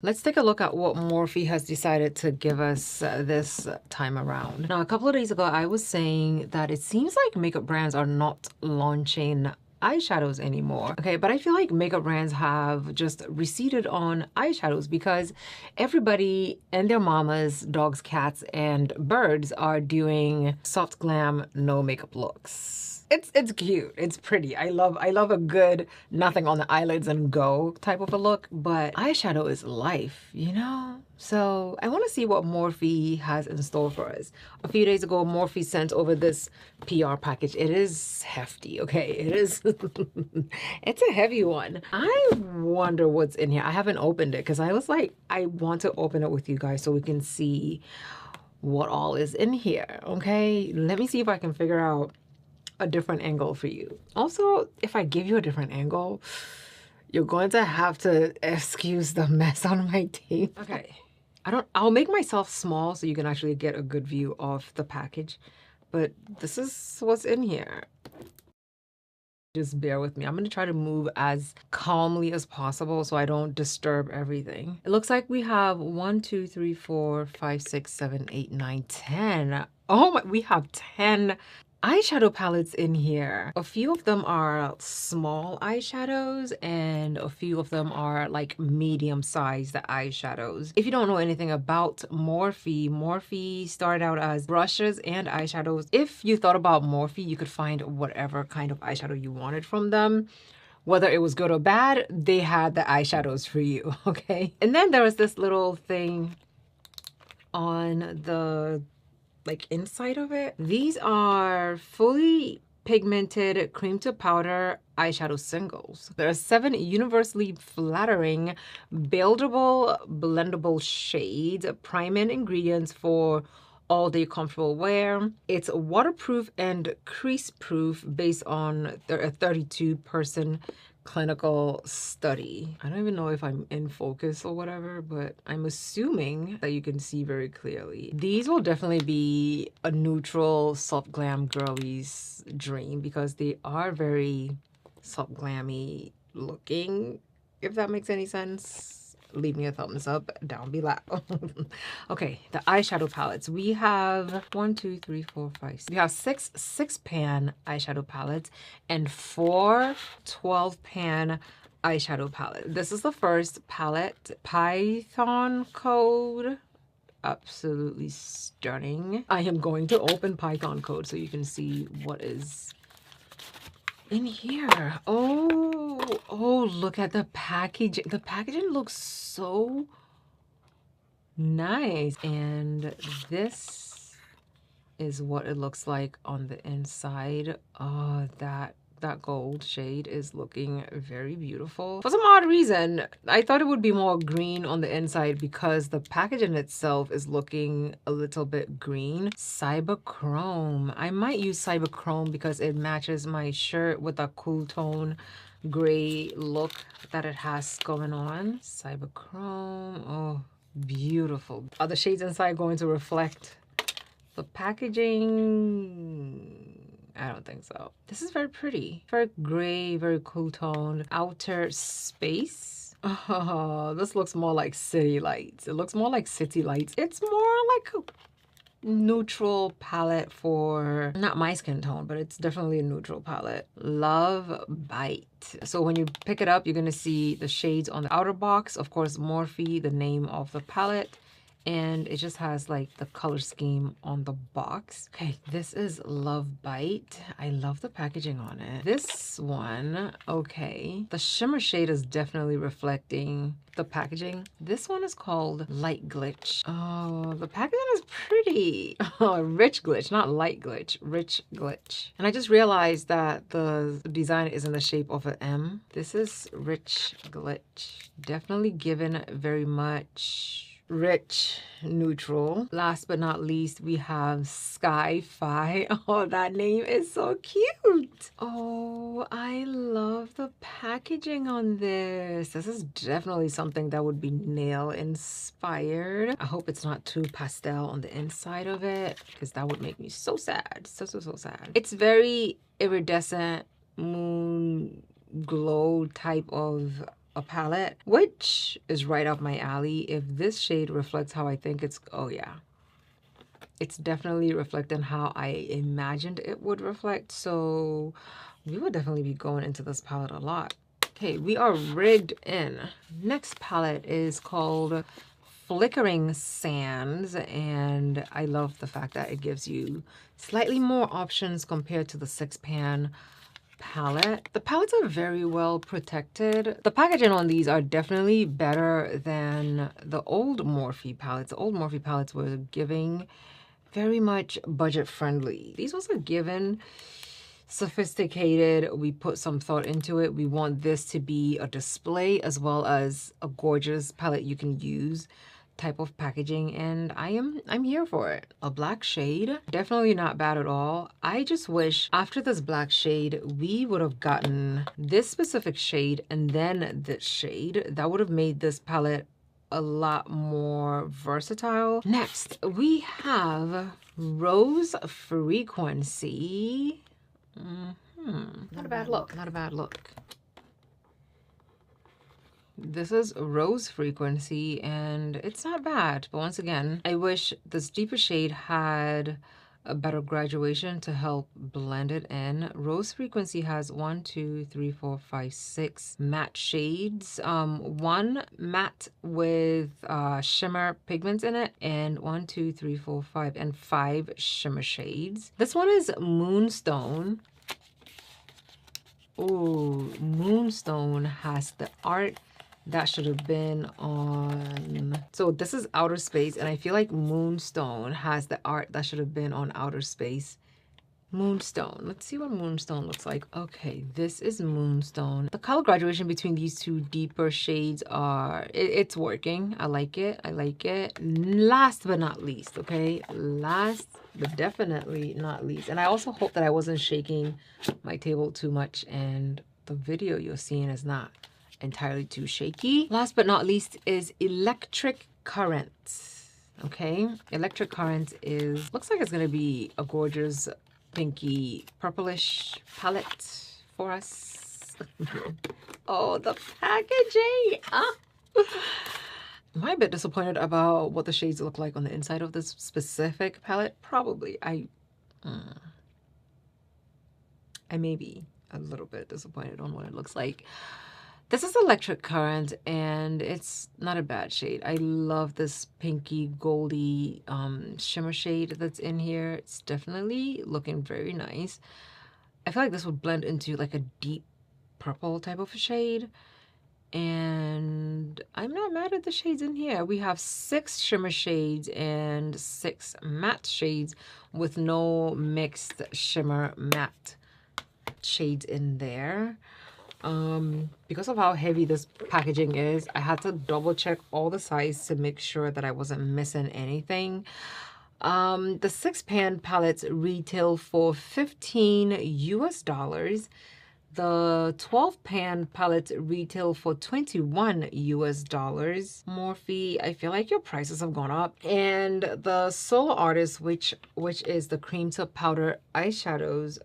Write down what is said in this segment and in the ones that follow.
Let's take a look at what Morphe has decided to give us this time around. Now, a couple of days ago, I was saying that it seems like makeup brands are not launching eyeshadows anymore. Okay, but I feel like makeup brands have just receded on eyeshadows because everybody and their mamas, dogs, cats, and birds are doing soft glam, no makeup looks. It's cute. It's pretty. I love a good nothing on the eyelids and go type of a look, but eyeshadow is life, you know? So I want to see what Morphe has in store for us. A few days ago, Morphe sent over this PR package. It is hefty, okay? It is. It's a heavy one. I wonder what's in here. I haven't opened it because I was like, I want to open it with you guys so we can see what all is in here, okay? Let me see if I can figure out a different angle for you. Also, if I give you a different angle, you're going to have to excuse the mess on my tape. Okay, I'll make myself small so you can actually get a good view of the package, but this is what's in here. Just bear with me. I'm gonna try to move as calmly as possible so I don't disturb everything. It looks like we have 1, 2, 3, 4, 5, 6, 7, 8, 9, 10. Oh my, we have 10 eyeshadow palettes in here. A few of them are small eyeshadows and a few of them are like medium-sized eyeshadows. If you don't know anything about Morphe started out as brushes and eyeshadows. If you thought about Morphe, you could find whatever kind of eyeshadow you wanted from them. Whether it was good or bad, they had the eyeshadows for you, okay? And then there was this little thing on the inside of it. These are fully pigmented cream to powder eyeshadow singles. There are 7 universally flattering, buildable, blendable shades, priming ingredients for all day comfortable wear. It's waterproof and crease proof based on a 32-person clinical study. I don't even know if I'm in focus or whatever, but I'm assuming that you can see very clearly. These will definitely be a neutral soft glam girly's dream because they are very soft glammy looking, if that makes any sense. Leave me a thumbs up down below. Okay, the eyeshadow palettes. We have 1, 2, 3, 4, 5. We have six pan eyeshadow palettes and 4 12-pan eyeshadow palettes. This is the first palette, Python code. Absolutely stunning. I am going to open Python code so you can see what is in here. Oh, look at the packaging. The packaging looks so nice. And this is what it looks like on the inside. Oh, that gold shade is looking very beautiful. For some odd reason, I thought it would be more green on the inside because the packaging itself is looking a little bit green. Cyber Chrome. I might use Cyber Chrome because it matches my shirt with a cool tone gray look that it has going on. Cyber Chrome. Oh, beautiful. Are the shades inside going to reflect the packaging? I don't think so. This is very pretty. Very gray, very cool toned. Outer space. Oh, this looks more like city lights. It looks more like city lights. It's more like a neutral palette for not my skin tone, but it's definitely a neutral palette. Love Bite. So when you pick it up, you're gonna see the shades on the outer box. Of course, Morphe, the name of the palette. And it just has like the color scheme on the box. Okay, this is Love Bite. I love the packaging on it. This one, okay. The shimmer shade is definitely reflecting the packaging. This one is called Light Glitch. Oh, the packaging is pretty. Oh, Rich Glitch, not Light Glitch, Rich Glitch. And I just realized that the design is in the shape of an M. This is Rich Glitch. Definitely given very much rich neutral. Last but not least, we have Sky-Fi. Oh, that name is so cute. Oh, I love the packaging on this. This is definitely something that would be nail inspired. I hope it's not too pastel on the inside of it because that would make me so sad. So sad. It's very iridescent moon glow type of a palette, which is right up my alley. If this shade reflects how I think it's, oh yeah, it's definitely reflecting how I imagined it would reflect. So we would definitely be going into this palette a lot. Okay, we are rigged in. Next palette is called Flickering Sands, and I love the fact that it gives you slightly more options compared to the 6-pan palette. The palettes are very well protected. The packaging on these are definitely better than the old Morphe palettes. The old Morphe palettes were giving very much budget friendly. These ones are given sophisticated. We put some thought into it. We want this to be a display as well as a gorgeous palette you can use type of packaging, and I'm here for it. A black shade, definitely not bad at all. I just wish after this black shade we would have gotten this specific shade and then this shade. That would have made this palette a lot more versatile. Next we have Rose Frequency. Not a bad look, not a bad look. This is Rose Frequency, and it's not bad, but once again, I wish this deeper shade had a better graduation to help blend it in. Rose Frequency has 1, 2, 3, 4, 5, 6 matte shades. One matte with shimmer pigments in it, and 1, 2, 3, 4, 5, and 5 shimmer shades. This one is Moonstone. Oh, Moonstone has the art that should have been on. So this is Outer Space, and I feel like Moonstone has the art that should have been on Outer Space. Moonstone. Let's see what Moonstone looks like. Okay, this is Moonstone. The color graduation between these two deeper shades are, it's working. I like it. I like it. Last but not least, okay? Last but definitely not least. And I also hope that I wasn't shaking my table too much and the video you're seeing is not entirely too shaky. Last but not least is Electric Current. Okay, Electric Current is, looks like it's gonna be a gorgeous pinky purplish palette for us. Oh, the packaging. Am I a bit disappointed about what the shades look like on the inside of this specific palette? Probably. I may be a little bit disappointed on what it looks like. This is Electric Current, and it's not a bad shade. I love this pinky goldy shimmer shade that's in here. It's definitely looking very nice. I feel like this would blend into like a deep purple type of a shade, and I'm not mad at the shades in here. We have 6 shimmer shades and 6 matte shades with no mixed shimmer matte shades in there. Because of how heavy this packaging is, I had to double check all the sizes to make sure that I wasn't missing anything. The 6-pan palettes retail for $15 US. The 12-pan palettes retail for $21 US. Morphe, I feel like your prices have gone up. And the Solo Artist, which is the cream to powder eyeshadows,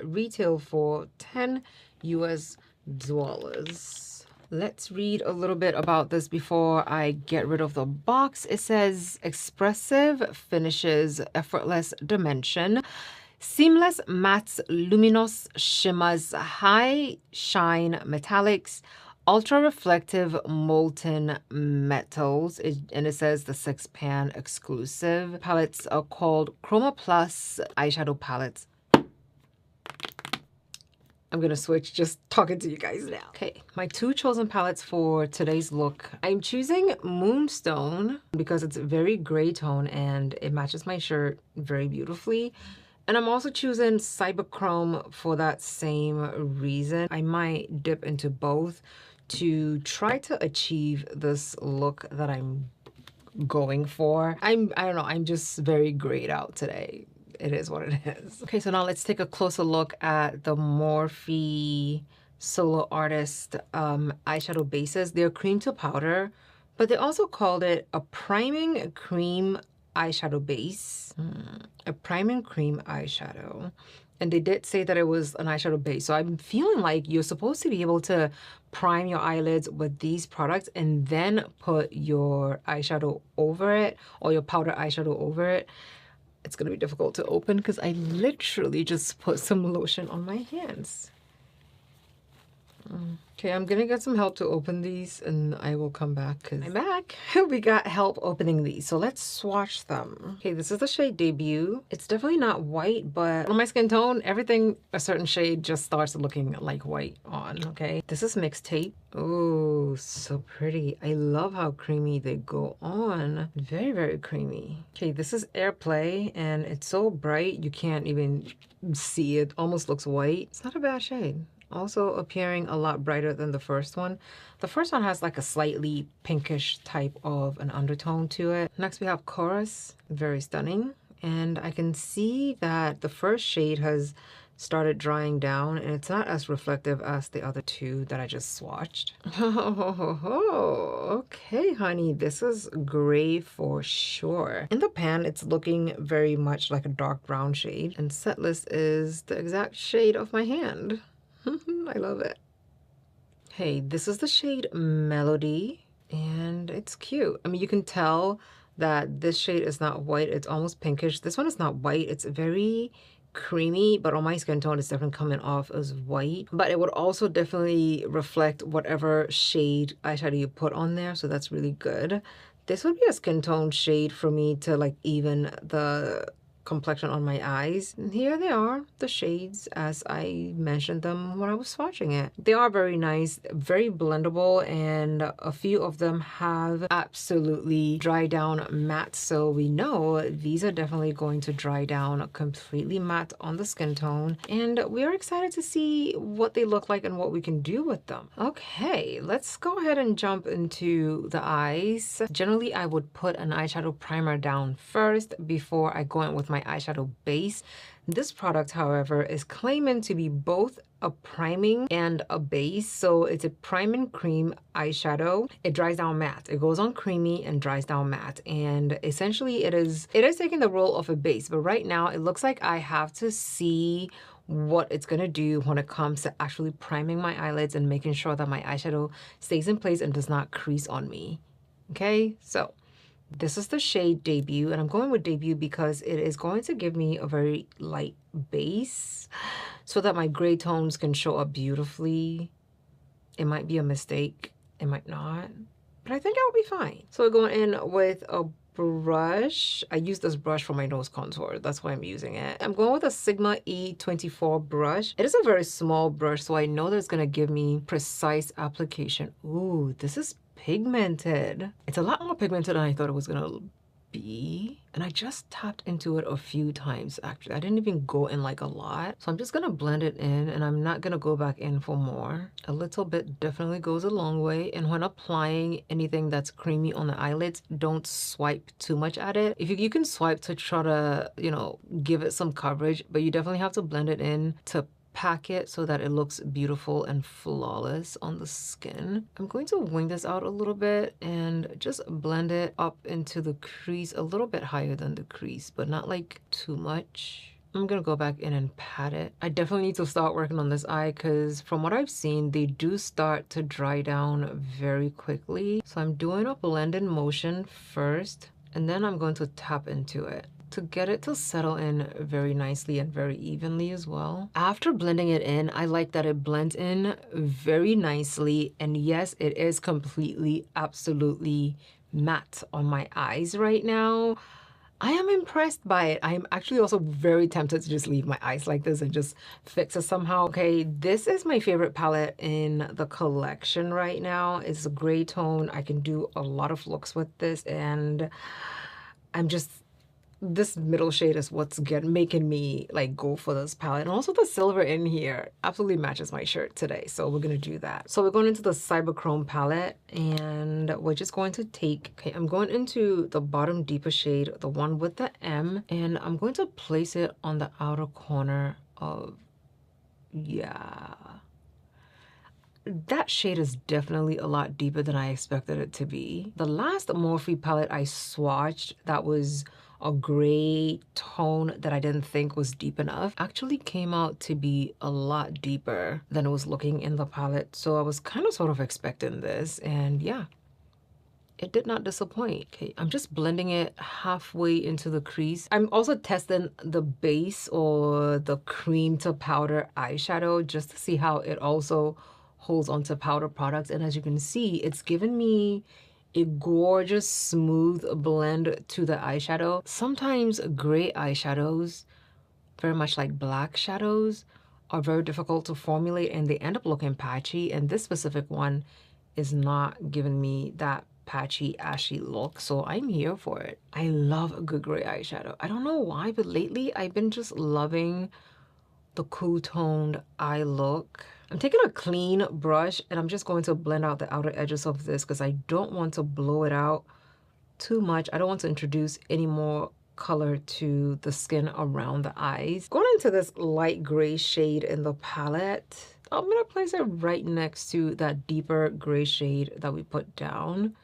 retail for $10 US. Let's read a little bit about this before I get rid of the box. It says expressive finishes, effortless dimension, seamless mattes, luminous shimmers, high shine metallics, ultra reflective molten metals, and it says the 6-pan exclusive. Palettes are called Chroma Plus eyeshadow palettes. I'm gonna switch just talking to you guys now. Okay, my 2 chosen palettes for today's look. I'm choosing Moonstone because it's a very gray tone and it matches my shirt very beautifully. And I'm also choosing Cyberchrome for that same reason. I might dip into both to try to achieve this look that I'm going for. I don't know, I'm just very grayed out today. It is what it is. Okay, so now let's take a closer look at the Morphe Solo Artist eyeshadow bases. They're cream to powder, but they also called it a priming cream eyeshadow base. A priming cream eyeshadow. And they did say that it was an eyeshadow base. So I'm feeling like you're supposed to be able to prime your eyelids with these products and then put your eyeshadow over it or your powder eyeshadow over it, it's gonna be difficult to open because I literally just put some lotion on my hands. Okay, I'm gonna get some help to open these and I will come back because I'm back. We got help opening these, so let's swatch them. Okay, this is the shade Debut. It's definitely not white, but on my skin tone, everything a certain shade just starts looking like white on, okay? This is Mixtape. Oh, so pretty. I love how creamy they go on. Very, very creamy. Okay, this is Airplay and it's so bright you can't even see it. Almost looks white. It's not a bad shade. Also appearing a lot brighter than the first one. The first one has like a slightly pinkish type of an undertone to it. Next we have Chorus, very stunning. And I can see that the first shade has started drying down and it's not as reflective as the other two that I just swatched. Okay, honey, this is gray for sure. In the pan, it's looking very much like a dark brown shade. And Set List is the exact shade of my hand. I love it. Hey, this is the shade Melody, and it's cute. I mean, you can tell that this shade is not white. It's almost pinkish. This one is not white. It's very creamy, but on my skin tone, it's definitely coming off as white. But it would also definitely reflect whatever shade eyeshadow you put on there, so that's really good. This would be a skin tone shade for me to like even the complexion on my eyes. And here they are, the shades as I mentioned them when I was swatching it. They are very nice, very blendable, and a few of them have absolutely dry down matte, so we know these are definitely going to dry down completely matte on the skin tone, and we are excited to see what they look like and what we can do with them. Okay, let's go ahead and jump into the eyes. Generally, I would put an eyeshadow primer down first before I go in with my eyeshadow base. This product, however, is claiming to be both a priming and a base. So it's a prime and cream eyeshadow. It dries down matte. It goes on creamy and dries down matte. And essentially it is taking the role of a base. But right now it looks like I have to see what it's gonna do when it comes to actually priming my eyelids and making sure that my eyeshadow stays in place and does not crease on me. Okay, so this is the shade Debut, and I'm going with Debut because it is going to give me a very light base so that my gray tones can show up beautifully. It might be a mistake, it might not, but I think I'll be fine. So we're going in with a brush. I use this brush for my nose contour. That's why I'm using it. I'm going with a Sigma E24 brush. It is a very small brush, so I know that it's gonna give me precise application. Ooh, this is pigmented. It's a lot more pigmented than I thought it was gonna be. And I just tapped into it a few times actually. I didn't even go in like a lot. So I'm just gonna blend it in and I'm not gonna go back in for more. A little bit definitely goes a long way. And when applying anything that's creamy on the eyelids, don't swipe too much at it. If you can swipe to try to, you know, give it some coverage, but you definitely have to blend it in to pack it so that it looks beautiful and flawless on the skin. I'm going to wing this out a little bit and just blend it up into the crease a little bit higher than the crease, but not like too much. I'm gonna go back in and pat it. I definitely need to start working on this eye because from what I've seen, they do start to dry down very quickly. So I'm doing a blend-in motion first, and then I'm going to tap into it to get it to settle in very nicely and very evenly as well. After blending it in, I like that it blends in very nicely. And yes, it is completely, absolutely matte on my eyes right now. I am impressed by it. I am actually also very tempted to just leave my eyes like this and just fix it somehow. Okay, this is my favorite palette in the collection right now. It's a gray tone. I can do a lot of looks with this, and I'm just, this middle shade is what's making me like go for this palette. And also the silver in here absolutely matches my shirt today, so we're gonna do that. So we're going into the Cyberchrome palette, and we're just going to take, okay, I'm going into the bottom deeper shade, the one with the M, and I'm going to place it on the outer corner of, yeah, that shade is definitely a lot deeper than I expected it to be. The last Morphe palette I swatched that was a gray tone that I didn't think was deep enough actually came out to be a lot deeper than it was looking in the palette. So I was kind of sort of expecting this, and yeah, it did not disappoint. Okay, I'm just blending it halfway into the crease. I'm also testing the base or the cream to powder eyeshadow just to see how it also holds onto powder products. And as you can see, it's given me a gorgeous smooth blend to the eyeshadow. Sometimes gray eyeshadows, very much like black shadows, are very difficult to formulate and they end up looking patchy. And this specific one is not giving me that patchy, ashy look, so I'm here for it. I love a good gray eyeshadow. I don't know why, but lately I've been just loving the cool toned eye look. I'm taking a clean brush and I'm just going to blend out the outer edges of this because I don't want to blow it out too much. I don't want to introduce any more color to the skin around the eyes. Going into this light gray shade in the palette, I'm gonna place it right next to that deeper gray shade that we put down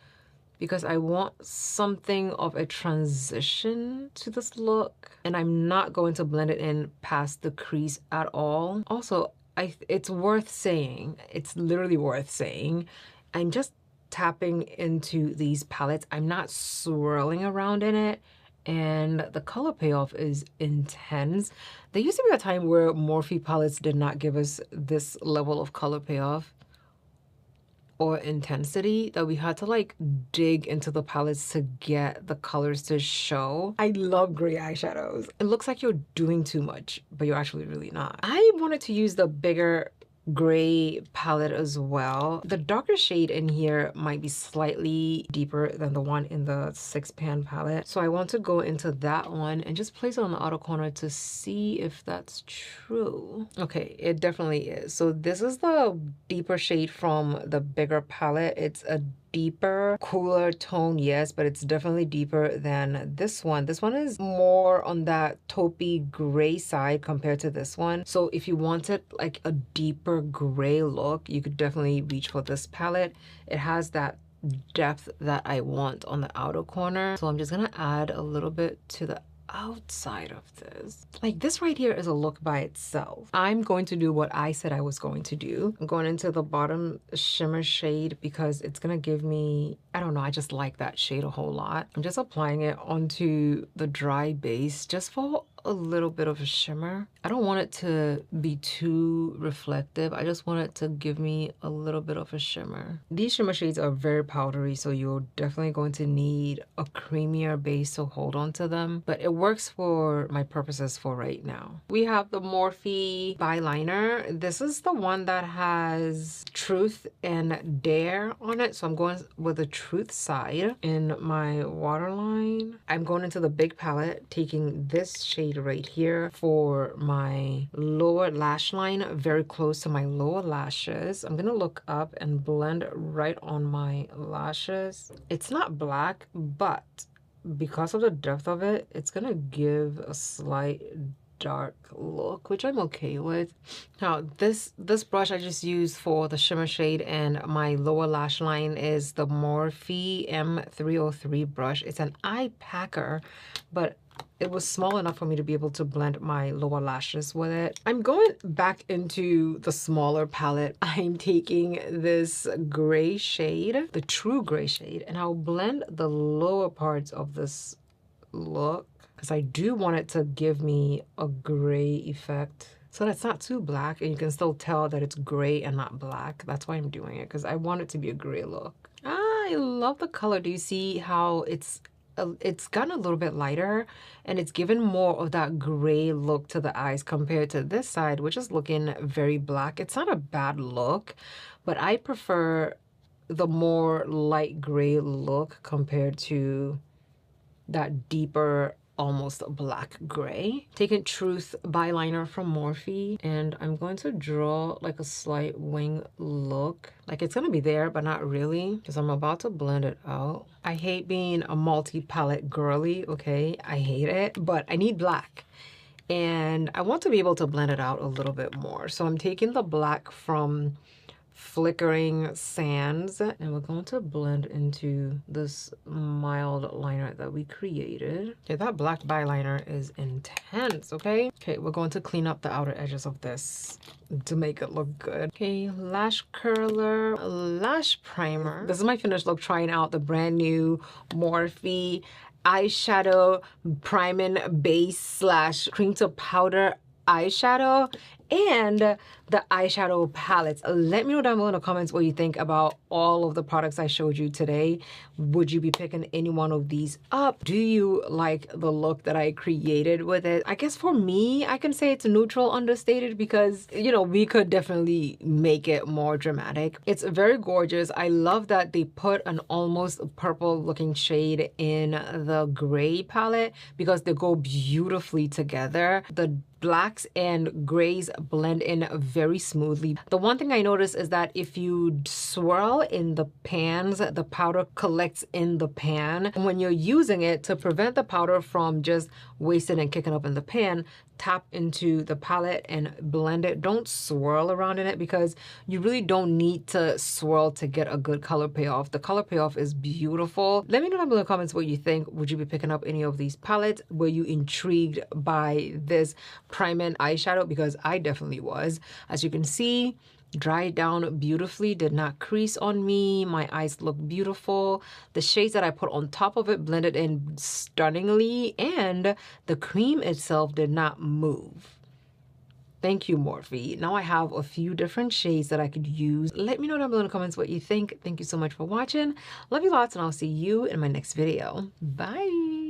because I want something of a transition to this look, and I'm not going to blend it in past the crease at all. Also, it's worth saying, it's literally worth saying, I'm just tapping into these palettes. I'm not swirling around in it, and the color payoff is intense. There used to be a time where Morphe palettes did not give us this level of color payoff or intensity, that we had to like dig into the palettes to get the colors to show. I love gray eyeshadows. It looks like you're doing too much, but you're actually really not. I wanted to use the bigger gray palette as well. The darker shade in here might be slightly deeper than the one in the 6-pan palette. So I want to go into that one and just place it on the outer corner to see if that's true. Okay, it definitely is. So this is the deeper shade from the bigger palette. It's a deeper, cooler tone, yes, but it's definitely deeper than this one. This one is more on that taupey gray side compared to this one. So if you wanted like a deeper gray look, you could definitely reach for this palette. It has that depth that I want on the outer corner. So I'm just gonna add a little bit to the outside of this. Like this right here is a look by itself. I'm going to do what I said I was going to do. I'm going into the bottom shimmer shade because it's gonna give me, I don't know, I just like that shade a whole lot. I'm just applying it onto the dry base just for a little bit of a shimmer. I don't want it to be too reflective. I just want it to give me a little bit of a shimmer. These shimmer shades are very powdery, so you're definitely going to need a creamier base to hold on to them, but it works for my purposes for right now. We have the Morphe Byliner. This is the one that has Truth and Dare on it, so I'm going with the Truth side in my waterline. I'm going into the big palette, taking this shade right here for my lower lash line, very close to my lower lashes. I'm gonna look up and blend right on my lashes. It's not black, but because of the depth of it, it's gonna give a slight dark look, which I'm okay with. Now this brush I just used for the shimmer shade and my lower lash line is the Morphe M303 brush. It's an eye packer, but it was small enough for me to be able to blend my lower lashes with it. I'm going back into the smaller palette. I'm taking this gray shade, the true gray shade, and I'll blend the lower parts of this look because I do want it to give me a gray effect so that's not too black and you can still tell that it's gray and not black. That's why I'm doing it, because I want it to be a gray look. I love the color. Do you see how it's gotten a little bit lighter and it's given more of that gray look to the eyes compared to this side, which is looking very black. It's not a bad look, but I prefer the more light gray look compared to that deeper, almost black gray. Taking Truth Byliner from Morphe, and I'm going to draw like a slight wing look. Like it's gonna be there, but not really, because I'm about to blend it out. I hate being a multi-palette girly, okay? I hate it, but I need black. And I want to be able to blend it out a little bit more. So I'm taking the black from flickering sands, and we're going to blend into this mild liner that we created. Okay, that black byliner is intense. Okay, we're going to clean up the outer edges of this to make it look good. Okay, lash curler, lash primer. This is my finished look, trying out the brand new Morphe eyeshadow priming base slash cream to powder eyeshadow and the eyeshadow palettes. Let me know down below in the comments what you think about all of the products I showed you today. Would you be picking any one of these up? Do you like the look that I created with it? I guess for me, I can say it's neutral, understated, because, you know, we could definitely make it more dramatic. It's very gorgeous. I love that they put an almost purple looking shade in the gray palette because they go beautifully together. The blacks and grays blend in very smoothly. The one thing I noticed is that if you swirl in the pans, the powder collects in the pan. When you're using it, to prevent the powder from just wasting and kicking up in the pan, tap into the palette and blend it. Don't swirl around in it because you really don't need to swirl to get a good color payoff. The color payoff is beautiful. Let me know down below in the comments what you think. Would you be picking up any of these palettes? Were you intrigued by this priming eyeshadow? Because I definitely was. As you can see, dried down beautifully, did not crease on me. My eyes look beautiful. The shades that I put on top of it blended in stunningly, and the cream itself did not move. Thank you, Morphe. Now I have a few different shades that I could use. Let me know down below in the comments what you think. Thank you so much for watching. Love you lots, and I'll see you in my next video. Bye.